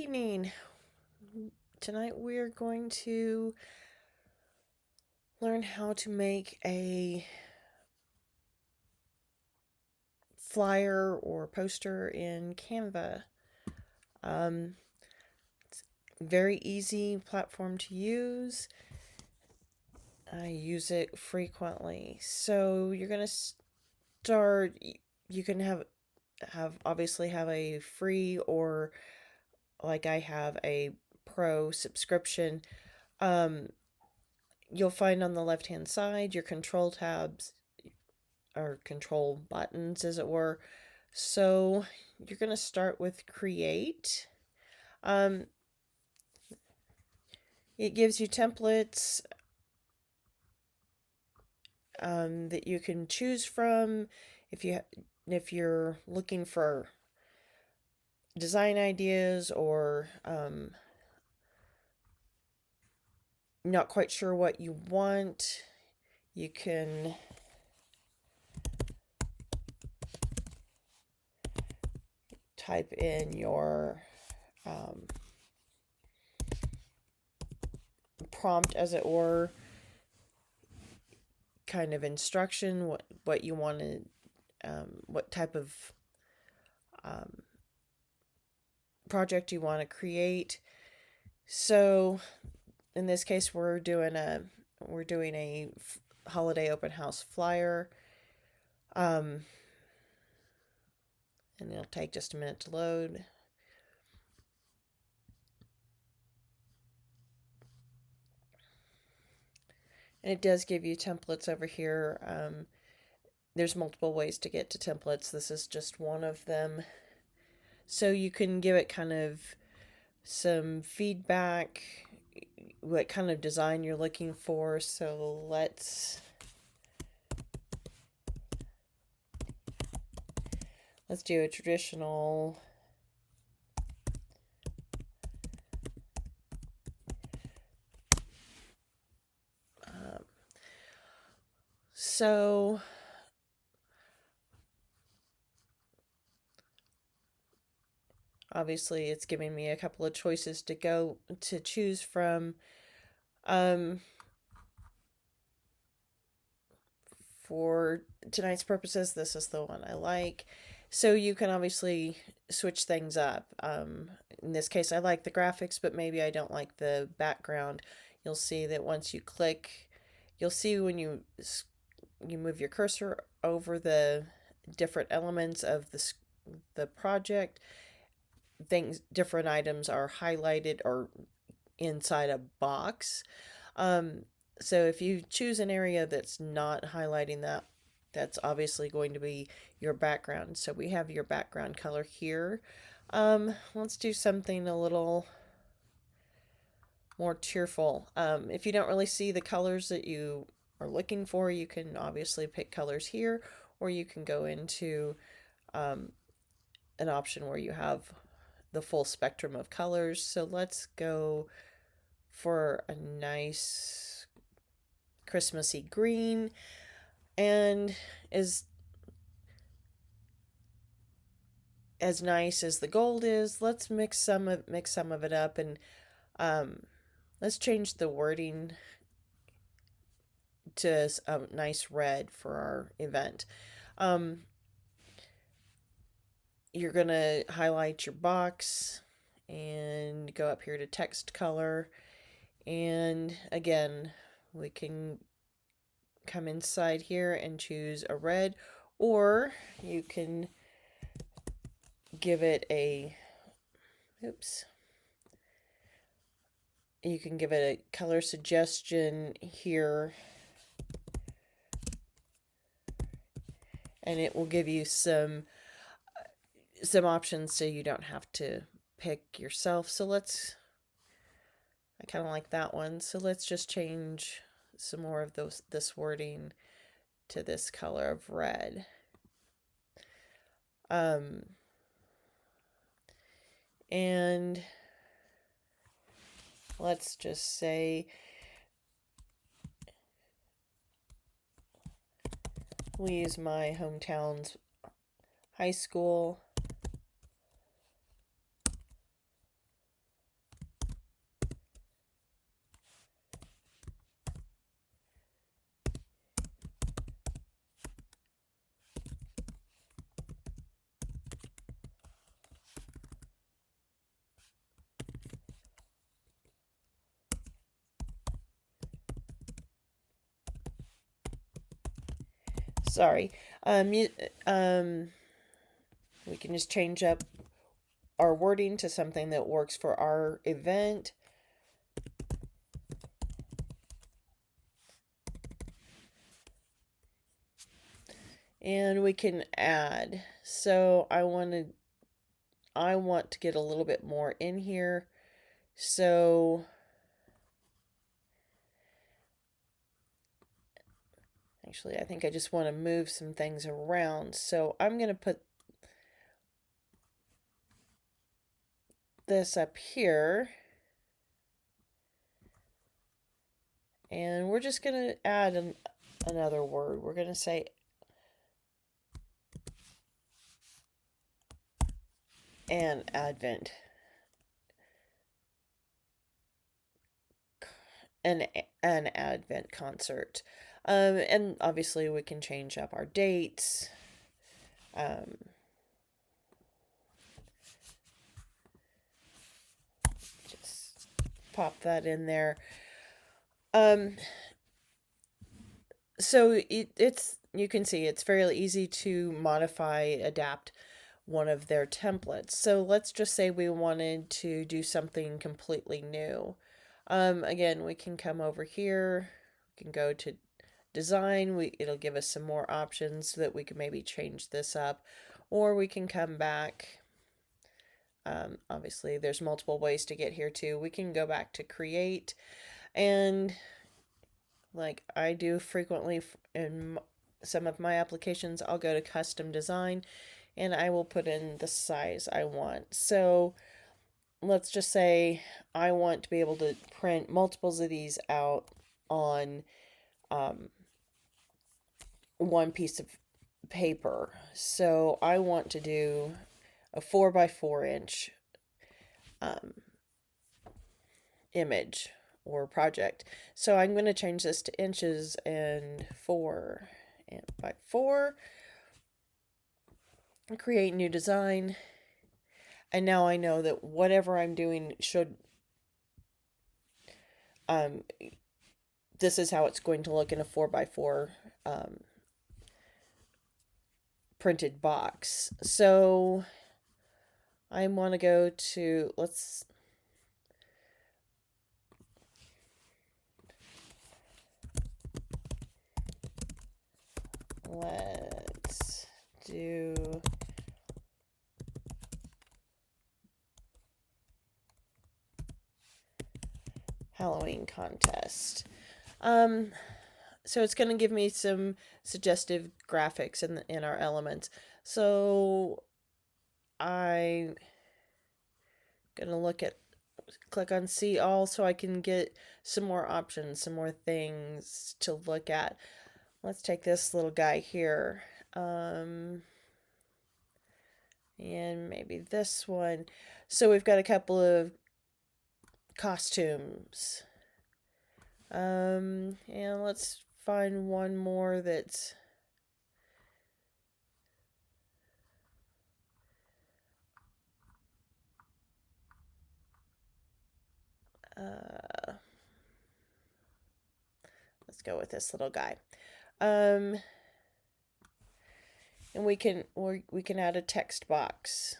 evening. Tonight we're going to learn how to make a flyer or poster in Canva. It's a very easy platform to use. I use it frequently. So you're going to start, you can obviously have a free or like I have a pro subscription. You'll find on the left hand side your control tabs or control buttons, as it were. So you're going to start with create. It gives you templates that you can choose from if you're looking for design ideas or not quite sure what you want. You can type in your prompt, as it were, kind of instruction, what you want to, what type of project you want to create. So in this case, we're doing a holiday open house flyer. And it'll take just a minute to load. And it does give you templates over here. There's multiple ways to get to templates. This is just one of them. So you can give it kind of some feedback, what kind of design you're looking for. So let's do a traditional so obviously it's giving me a couple of choices to choose from. For tonight's purposes, this is the one I like. So you can obviously switch things up. In this case, I like the graphics, but maybe I don't like the background. You'll see that once you click, you'll see when you move your cursor over the different elements of the project, different items are highlighted or inside a box. So if you choose an area that's not highlighting that, that's obviously going to be your background. So we have your background color here. Let's do something a little more cheerful. If you don't really see the colors that you are looking for, you can obviously pick colors here, or you can go into an option where you have the full spectrum of colors. So let's go for a nice Christmassy green, and as nice as the gold is, let's mix some of it up, and let's change the wording to a nice red for our event. You're gonna highlight your box and go up here to text color, and again we can come inside here and choose a red, or you can give it a you can give it a color suggestion here, and it will give you some options so you don't have to pick yourself. So I kind of like that one. So let's just change some more of this wording to this color of red. And let's just say we use my hometown's high school. Sorry. We can just change up our wording to something that works for our event. And we can add. So I want to get a little bit more in here. So actually, I think I just want to move some things around. So I'm going to put this up here. And we're just going to add another word. We're going to say an advent. An advent concert. And obviously we can change up our dates. Just pop that in there. So it's you can see it's fairly easy to modify, adapt one of their templates. So let's just say we wanted to do something completely new. Again, we can come over here. We can go to design. It'll give us some more options so that we can maybe change this up, or we can come back. Obviously, there's multiple ways to get here too. We can go back to create, and like I do frequently in some of my applications, I'll go to custom design and I will put in the size I want. So let's just say I want to be able to print multiples of these out on one piece of paper. So I want to do a 4x4 inch image or project. So I'm going to change this to inches and 4 by 4. Create new design. And now I know that whatever I'm doing should this is how it's going to look in a 4x4 printed box. So I want to go to let's do Halloween contest. So it's going to give me some suggestive graphics in our elements. So I'm going to click on see all so I can get some more options, some more things to look at. Let's take this little guy here. And maybe this one. So we've got a couple of costumes. And let's find one more that's let's go with this little guy. And we can add a text box.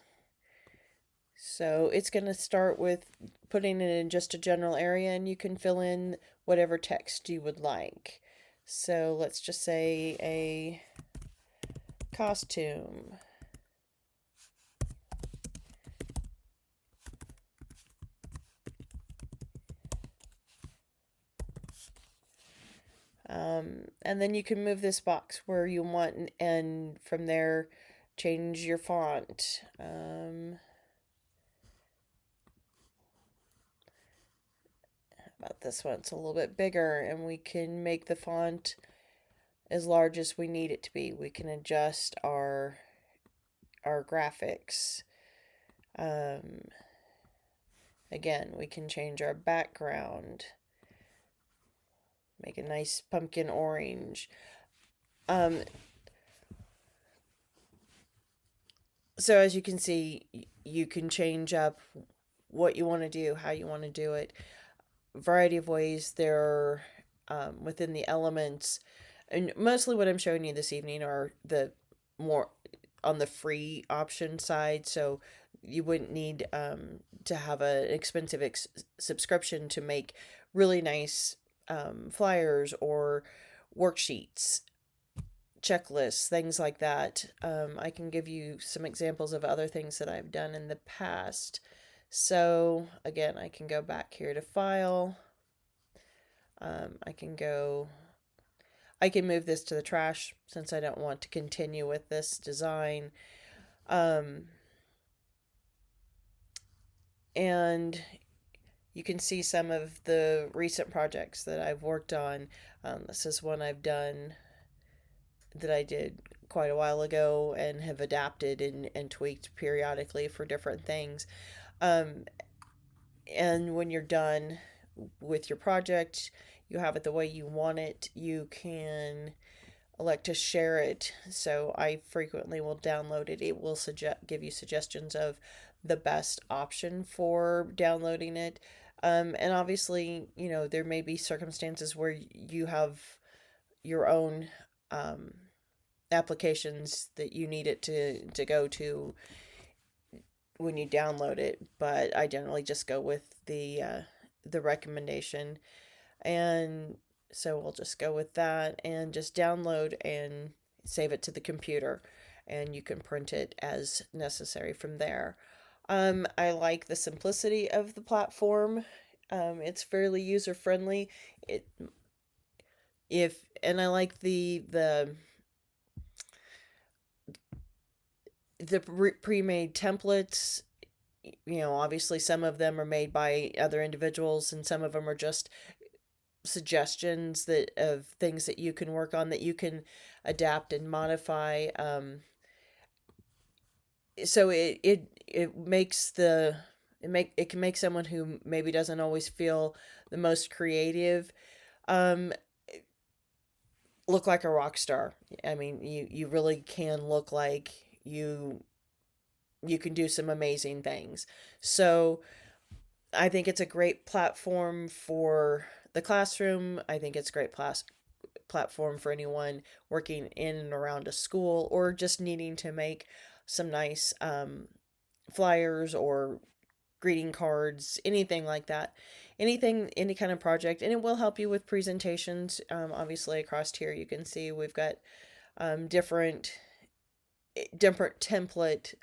So it's going to start with putting it in just a general area, and you can fill in whatever text you would like. So let's just say a costume. And then you can move this box where you want, and from there change your font. About this one, it's a little bit bigger, and we can make the font as large as we need it to be. We can adjust our graphics. Again, we can change our background. Make a nice pumpkin orange. So as you can see, you can change up what you want to do, how you want to do it. A variety of ways. There within the elements, And mostly what I'm showing you this evening are the more on the free option side. So you wouldn't need to have an expensive subscription to make really nice flyers or worksheets, checklists, things like that. I can give you some examples of other things that I've done in the past. So again, I can go back here to file. I can go, I can move this to the trash since I don't want to continue with this design. Um, and you can see some of the recent projects that I've worked on. This is one I've done that I did quite a while ago and have adapted and tweaked periodically for different things. Um, and when you're done with your project, you have it the way you want it, you can elect to share it. So I frequently will download it. It will give you suggestions of the best option for downloading it. And obviously, there may be circumstances where you have your own um, applications that you need it to go to when you download it. But I generally just go with the recommendation, and so we'll just go with that and just download and save it to the computer, and you can print it as necessary from there. I like the simplicity of the platform. It's fairly user friendly. It if and I like the pre-made templates. Obviously some of them are made by other individuals and some of them are just suggestions that of things that you can work on that you can adapt and modify. So it makes it can make someone who maybe doesn't always feel the most creative um look like a rock star. I mean, you really can look like you can do some amazing things. So I think it's a great platform for the classroom. I think it's a great platform for anyone working in and around a school or just needing to make some nice flyers or greeting cards, anything like that. Anything, any kind of project. And it will help you with presentations. Obviously, across here, you can see we've got different template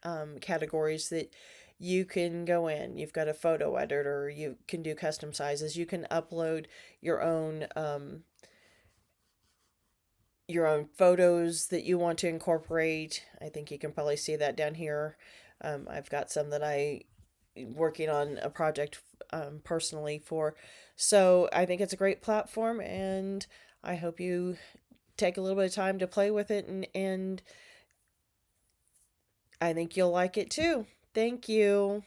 categories that you can go in. You've got a photo editor, you can do custom sizes, you can upload your own photos that you want to incorporate. I think you can probably see that down here. I've got some that I working on a project personally for. So I think it's a great platform, and I hope you take a little bit of time to play with it, and I think you'll like it too. Thank you.